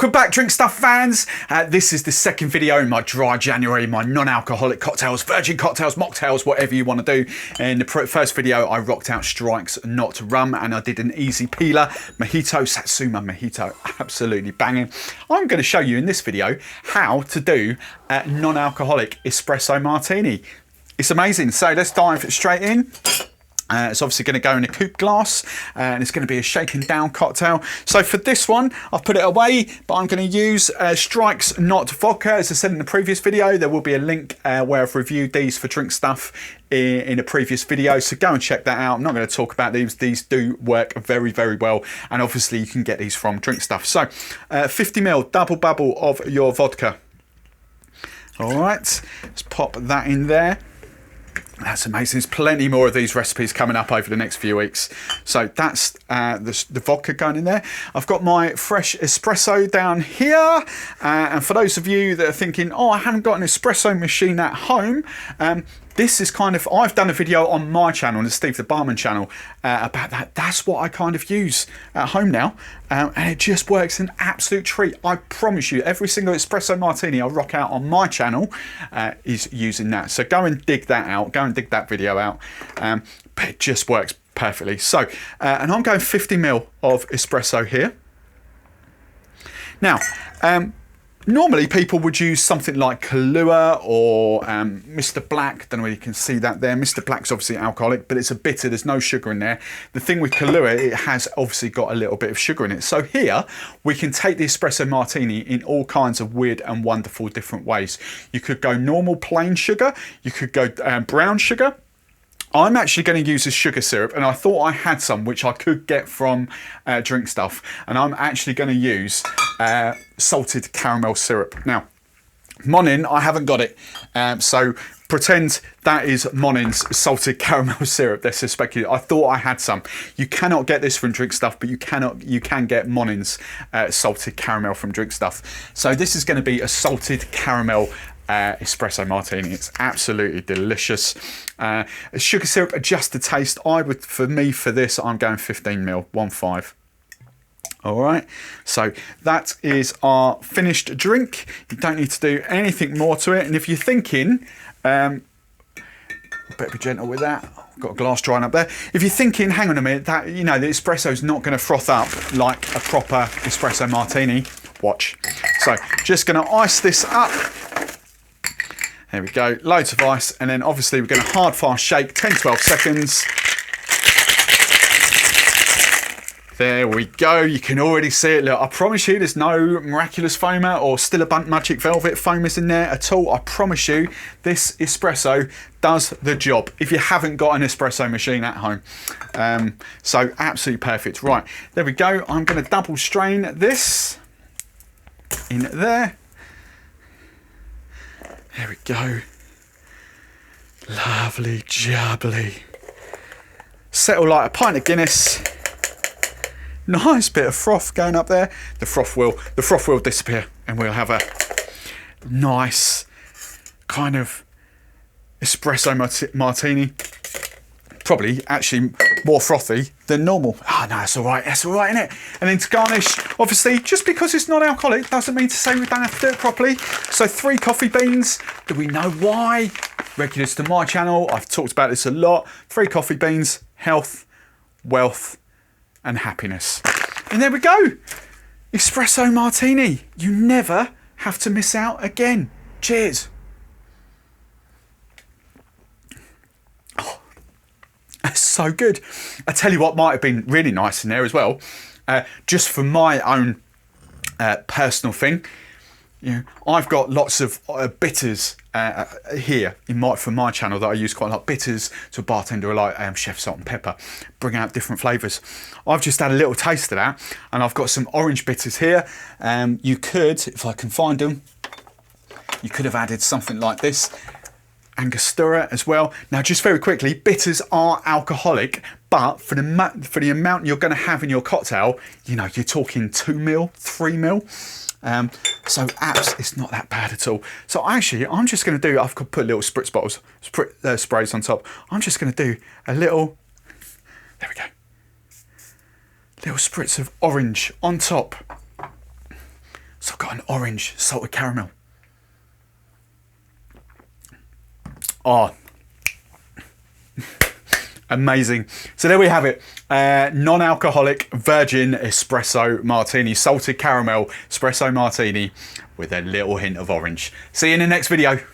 Welcome back, Drinkstuff fans. This is the second video in my dry January, my non-alcoholic cocktails, virgin cocktails, mocktails, whatever you want to do. In the first video, I rocked out Stryyk Not Rum and I did an easy peeler, mojito, Satsuma mojito, absolutely banging. I'm going to show you in this video how to do a non-alcoholic espresso martini. It's amazing. So let's dive straight in. It's obviously going to go in a coupe glass and it's going to be a shaken down cocktail. So for this one, I've put it away, but I'm going to use Stryyk Not Vodka. As I said in the previous video, there will be a link where I've reviewed these for Drinkstuff in a previous video. So go and check that out. I'm not going to talk about these. These do work very, very well. And obviously you can get these from Drinkstuff. So 50ml double bubble of your vodka. All right, let's pop that in there. That's amazing. There's plenty more of these recipes coming up over the next few weeks. So that's the vodka going in there. I've got my fresh espresso down here. And for those of you that are thinking, oh, I haven't got an espresso machine at home, this is kind of, I've done a video on my channel, on the Steve the Barman channel, about that. That's what I kind of use at home now. And it just works an absolute treat. I promise you, every single espresso martini I rock out on my channel is using that. So go and dig that out. Go and dig that video out. But it just works perfectly. So, and I'm going 50ml of espresso here. Now, normally people would use something like Kahlua or Mr. Black. Don't know whether you can see that there. Mr. Black's obviously alcoholic, but it's a bitter. There's no sugar in there. The thing with Kahlua, it has obviously got a little bit of sugar in it. So here we can take the espresso martini in all kinds of weird and wonderful different ways. You could go normal plain sugar. You could go brown sugar. I'm actually going to use a sugar syrup, and I thought I had some which I could get from Drinkstuff, and I'm actually going to use salted caramel syrup. Now, Monin, I haven't got it, so pretend that is Monin's salted caramel syrup. They're suspected. I thought I had some. You cannot get this from Drinkstuff, but you can get Monin's salted caramel from Drinkstuff. So this is going to be a salted caramel espresso martini. It's absolutely delicious. Sugar syrup adjusts the taste. For this, I'm going 15ml, 1.5. All right, so that is our finished drink. You don't need to do anything more to it. And if you're thinking, better be gentle with that. I've got a glass drying up there. If you're thinking, hang on a minute, that the espresso's not going to froth up like a proper espresso martini, watch. So just going to ice this up. There we go, loads of ice, and then obviously we're going to hard fast shake 10-12 seconds. There we go, you can already see it. Look, I promise you there's no miraculous foamer or still a bunch magic velvet foamers in there at all. I promise you this espresso does the job if you haven't got an espresso machine at home. So absolutely perfect. Right, there we go. I'm going to double strain this in there. There we go. Lovely jubbly. Settle like a pint of Guinness. Nice bit of froth going up there. The froth will disappear and we'll have a nice kind of espresso martini. Probably actually more frothy than normal. Oh no, that's all right, isn't it? And then to garnish, obviously, just because it's not alcoholic doesn't mean to say we don't have to do it properly. So 3 coffee beans. Do we know why? Regulars to my channel, I've talked about this a lot. 3 coffee beans, health, wealth, and happiness. And there we go. Espresso martini. You never have to miss out again. Cheers. It's so good. I tell you what might have been really nice in there as well, just for my own personal thing. I've got lots of bitters here for my channel that I use quite a lot. Bitters to a bartender like Chef Salt and Pepper, bring out different flavours. I've just had a little taste of that, and I've got some orange bitters here. You could, if I can find them, you could have added something like this. Angostura as well. Now, just very quickly, bitters are alcoholic, but for the amount you're going to have in your cocktail, you're talking 2ml, 3ml. So it's not that bad at all. So actually, I'm just going to do, I've put little spritz bottles, sprays on top. I'm just going to do a little, there we go, little spritz of orange on top. an orange salted caramel. Oh, amazing. So there we have it. Non-alcoholic virgin espresso martini, salted caramel espresso martini with a little hint of orange. See you in the next video.